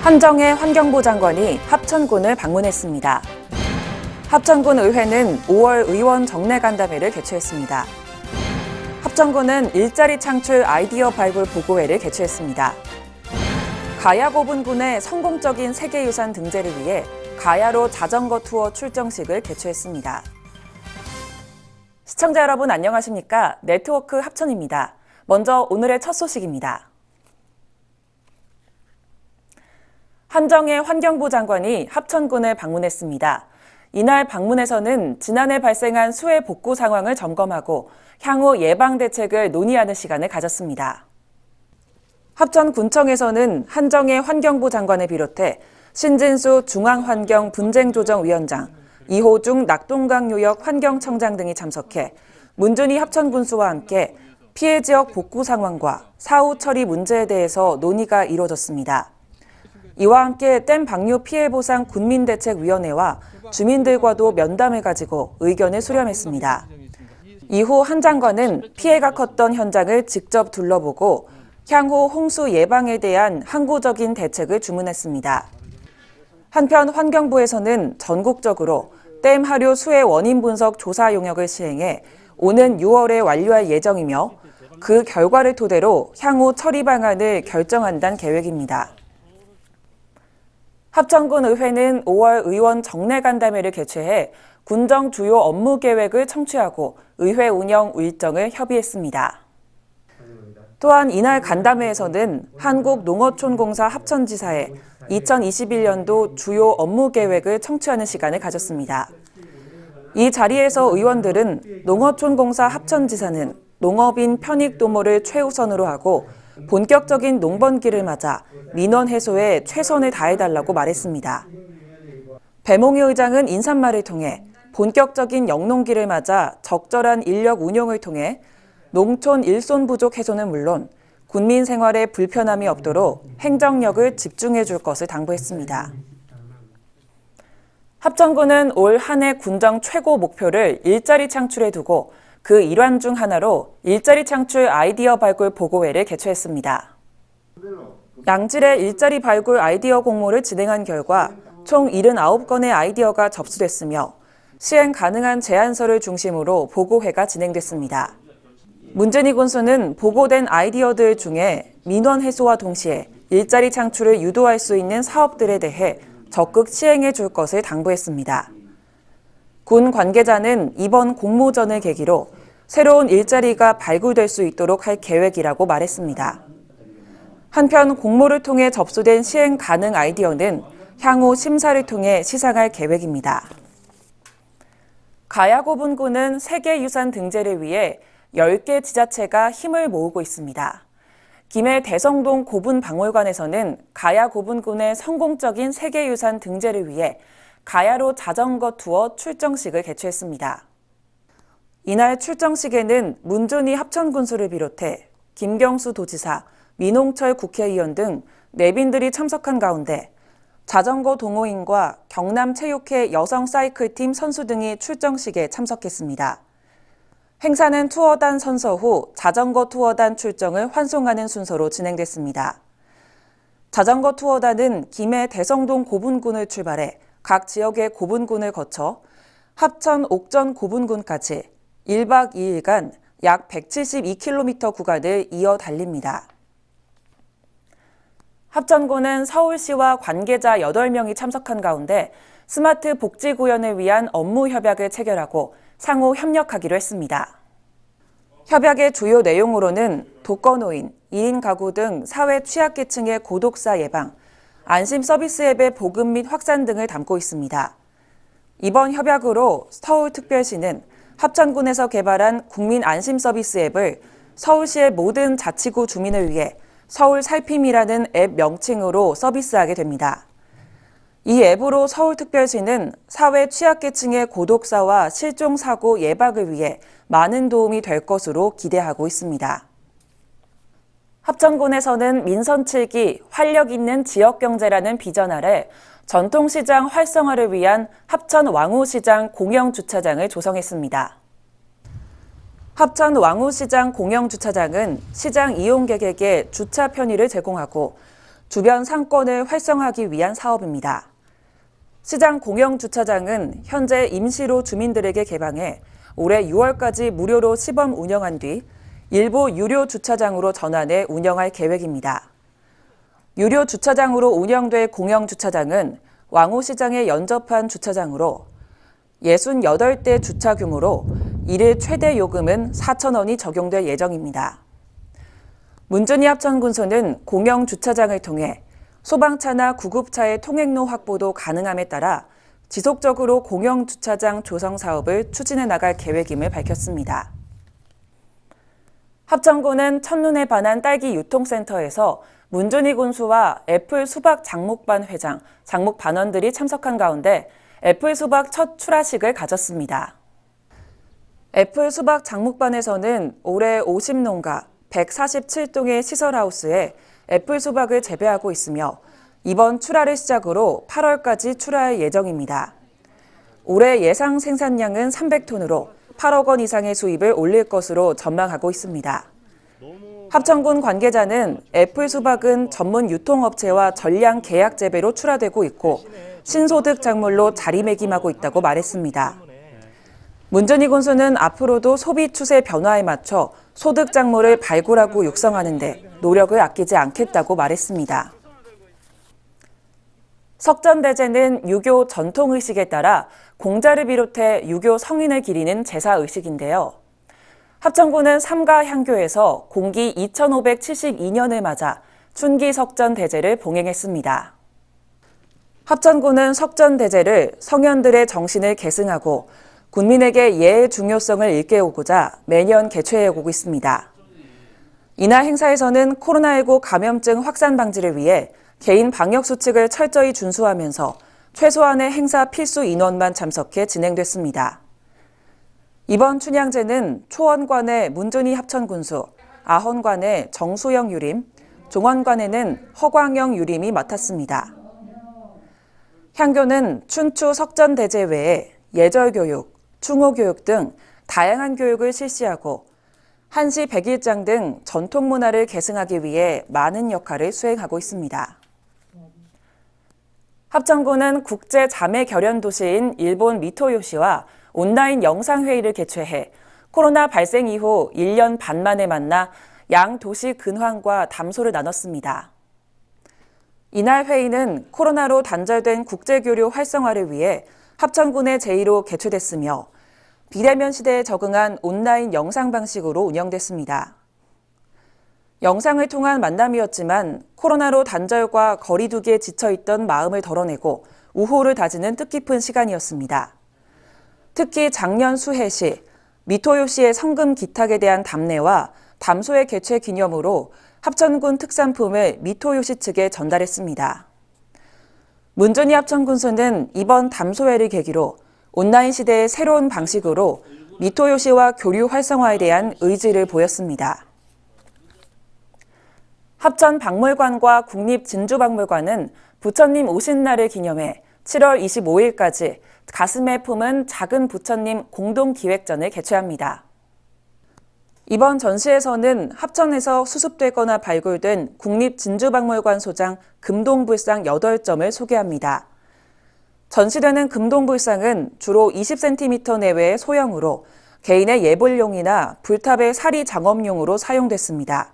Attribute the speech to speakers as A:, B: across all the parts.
A: 한정혜 환경부 장관이 합천군을 방문했습니다. 합천군 의회는 5월 의원 정례 간담회를 개최했습니다. 합천군은 일자리 창출 아이디어 발굴 보고회를 개최했습니다. 가야고분군의 성공적인 세계유산 등재를 위해 가야로 자전거 투어 출정식을 개최했습니다. 시청자 여러분 안녕하십니까? 네트워크 합천입니다. 먼저 오늘의 첫 소식입니다. 한정혜 환경부 장관이 합천군을 방문했습니다. 이날 방문에서는 지난해 발생한 수해 복구 상황을 점검하고 향후 예방 대책을 논의하는 시간을 가졌습니다. 합천군청에서는 한정혜 환경부 장관을 비롯해 신진수 중앙환경분쟁조정위원장, 이호중 낙동강요역 환경청장 등이 참석해 문준희 합천군수와 함께 피해 지역 복구 상황과 사후 처리 문제에 대해서 논의가 이루어졌습니다. 이와 함께 댐 방류 피해 보상 군민대책위원회와 주민들과도 면담을 가지고 의견을 수렴했습니다. 이후 한 장관은 피해가 컸던 현장을 직접 둘러보고 향후 홍수 예방에 대한 항구적인 대책을 주문했습니다. 한편 환경부에서는 전국적으로 댐 하류 수해 원인 분석 조사 용역을 시행해 오는 6월에 완료할 예정이며 그 결과를 토대로 향후 처리 방안을 결정한다는 계획입니다. 합천군 의회는 5월 의원 정례 간담회를 개최해 군정 주요 업무 계획을 청취하고 의회 운영 일정을 협의했습니다. 또한 이날 간담회에서는 한국농어촌공사 합천지사의 2021년도 주요 업무 계획을 청취하는 시간을 가졌습니다. 이 자리에서 의원들은 농어촌공사 합천지사는 농업인 편익 도모를 최우선으로 하고 본격적인 농번기를 맞아 민원 해소에 최선을 다해달라고 말했습니다. 배몽희 의장은 인사말을 통해 본격적인 영농기를 맞아 적절한 인력 운용을 통해 농촌 일손 부족 해소는 물론 군민 생활에 불편함이 없도록 행정력을 집중해 줄 것을 당부했습니다. 합천군은 올 한 해 군정 최고 목표를 일자리 창출에 두고 그 일환 중 하나로 일자리 창출 아이디어 발굴 보고회를 개최했습니다. 양질의 일자리 발굴 아이디어 공모를 진행한 결과 총 79건의 아이디어가 접수됐으며 시행 가능한 제안서를 중심으로 보고회가 진행됐습니다. 문준희 군수는 보고된 아이디어들 중에 민원 해소와 동시에 일자리 창출을 유도할 수 있는 사업들에 대해 적극 시행해 줄 것을 당부했습니다. 군 관계자는 이번 공모전을 계기로 새로운 일자리가 발굴될 수 있도록 할 계획이라고 말했습니다. 한편 공모를 통해 접수된 시행 가능 아이디어는 향후 심사를 통해 시상할 계획입니다. 가야고분군은 세계유산 등재를 위해 10개 지자체가 힘을 모으고 있습니다. 김해 대성동 고분박물관에서는 가야고분군의 성공적인 세계유산 등재를 위해 가야로 자전거 투어 출정식을 개최했습니다. 이날 출정식에는 문준희 합천군수를 비롯해 김경수 도지사, 민홍철 국회의원 등 내빈들이 참석한 가운데 자전거 동호인과 경남체육회 여성 사이클팀 선수 등이 출정식에 참석했습니다. 행사는 투어단 선서 후 자전거 투어단 출정을 환송하는 순서로 진행됐습니다. 자전거 투어단은 김해 대성동 고분군을 출발해 각 지역의 고분군을 거쳐 합천 옥전 고분군까지 1박 2일간 약 172km 구간을 이어 달립니다. 합천군은 서울시와 관계자 8명이 참석한 가운데 스마트 복지구현을 위한 업무 협약을 체결하고 상호 협력하기로 했습니다. 협약의 주요 내용으로는 독거노인, 1인 가구 등 사회 취약계층의 고독사 예방, 안심 서비스 앱의 보급 및 확산 등을 담고 있습니다. 이번 협약으로 서울특별시는 합천군에서 개발한 국민 안심 서비스 앱을 서울시의 모든 자치구 주민을 위해 서울 살핌이라는 앱 명칭으로 서비스하게 됩니다. 이 앱으로 서울특별시는 사회 취약계층의 고독사와 실종사고 예방을 위해 많은 도움이 될 것으로 기대하고 있습니다. 합천군에서는 민선 7기 활력 있는 지역경제라는 비전 아래 전통시장 활성화를 위한 합천 왕우시장 공영주차장을 조성했습니다. 합천 왕우시장 공영주차장은 시장 이용객에게 주차 편의를 제공하고 주변 상권을 활성화하기 위한 사업입니다. 시장 공영주차장은 현재 임시로 주민들에게 개방해 올해 6월까지 무료로 시범 운영한 뒤 일부 유료 주차장으로 전환해 운영할 계획입니다. 유료 주차장으로 운영될 공영주차장은 왕우시장에 연접한 주차장으로 68대 주차 규모로 일일 최대 요금은 4,000원이 적용될 예정입니다. 문준희 합천군수는 공영주차장을 통해 소방차나 구급차의 통행로 확보도 가능함에 따라 지속적으로 공영주차장 조성 사업을 추진해 나갈 계획임을 밝혔습니다. 합천군은 첫눈에 반한 딸기 유통센터에서 문준희 군수와 애플 수박 장목반 회장, 장목반원들이 참석한 가운데 애플 수박 첫 출하식을 가졌습니다. 애플 수박 장목반에서는 올해 50농가 147동의 시설하우스에 애플 수박을 재배하고 있으며 이번 출하를 시작으로 8월까지 출하할 예정입니다. 올해 예상 생산량은 300톤으로 8억 원 이상의 수입을 올릴 것으로 전망하고 있습니다. 합천군 관계자는 애플 수박은 전문 유통업체와 전량 계약 재배로 출하되고 있고 신소득 작물로 자리매김하고 있다고 말했습니다. 문준희 군수는 앞으로도 소비 추세 변화에 맞춰 소득 작물을 발굴하고 육성하는 데 노력을 아끼지 않겠다고 말했습니다. 석전대제는 유교 전통의식에 따라 공자를 비롯해 유교 성인을 기리는 제사의식인데요. 합천군은 삼가향교에서 공기 2572년을 맞아 춘기 석전대제를 봉행했습니다. 합천군은 석전대제를 성현들의 정신을 계승하고 군민에게 예의 중요성을 일깨우고자 매년 개최해오고 있습니다. 이날 행사에서는 코로나19 감염증 확산 방지를 위해 개인 방역수칙을 철저히 준수하면서 최소한의 행사 필수 인원만 참석해 진행됐습니다. 이번 춘향제는 초원관의 문준희 합천군수, 아헌관의 정수영 유림, 종원관에는 허광영 유림이 맡았습니다. 향교는 춘추 석전대제 외에 예절교육, 충호교육 등 다양한 교육을 실시하고 한시 백일장 등 전통문화를 계승하기 위해 많은 역할을 수행하고 있습니다. 합천군은 국제 자매 결연 도시인 일본 미토요시와 온라인 영상회의를 개최해 코로나 발생 이후 1년 반 만에 만나 양 도시 근황과 담소를 나눴습니다. 이날 회의는 코로나로 단절된 국제교류 활성화를 위해 합천군의 제의로 개최됐으며 비대면 시대에 적응한 온라인 영상 방식으로 운영됐습니다. 영상을 통한 만남이었지만 코로나로 단절과 거리두기에 지쳐있던 마음을 덜어내고 우호를 다지는 뜻깊은 시간이었습니다. 특히 작년 수해시 미토요시의 성금 기탁에 대한 답례와 담소의 개최 기념으로 합천군 특산품을 미토요시 측에 전달했습니다. 문준희 합천군수는 이번 담소회를 계기로 온라인 시대의 새로운 방식으로 미토요시와 교류 활성화에 대한 의지를 보였습니다. 합천박물관과 국립진주박물관은 부처님 오신 날을 기념해 7월 25일까지 가슴에 품은 작은 부처님 공동기획전을 개최합니다. 이번 전시에서는 합천에서 수습되거나 발굴된 국립진주박물관 소장 금동불상 8점을 소개합니다. 전시되는 금동불상은 주로 20cm 내외의 소형으로 개인의 예불용이나 불탑의 사리 장업용으로 사용됐습니다.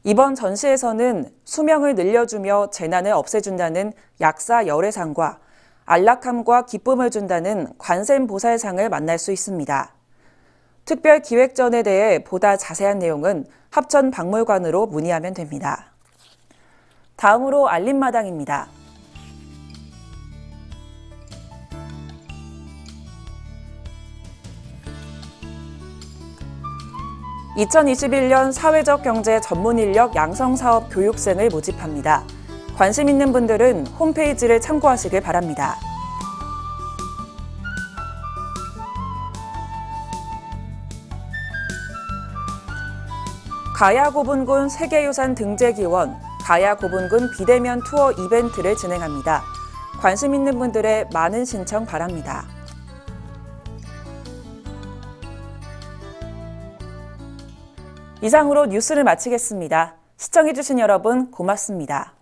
A: 이번 전시에서는 수명을 늘려주며 재난을 없애준다는 약사 열애상과 안락함과 기쁨을 준다는 관세음보살상을 만날 수 있습니다. 특별 기획전에 대해 보다 자세한 내용은 합천박물관으로 문의하면 됩니다. 다음으로 알림마당입니다. (2021년) 사회적 경제 전문 인력 양성 사업 교육생을 모집합니다. 관심 있는 분들은 홈페이지를 참고하시길 바랍니다. 가야고분군 세계유산 등재기원 가야고분군 비대면 투어 이벤트를 진행합니다. 관심 있는 분들의 많은 신청 바랍니다. 이상으로 뉴스를 마치겠습니다. 시청해주신 여러분 고맙습니다.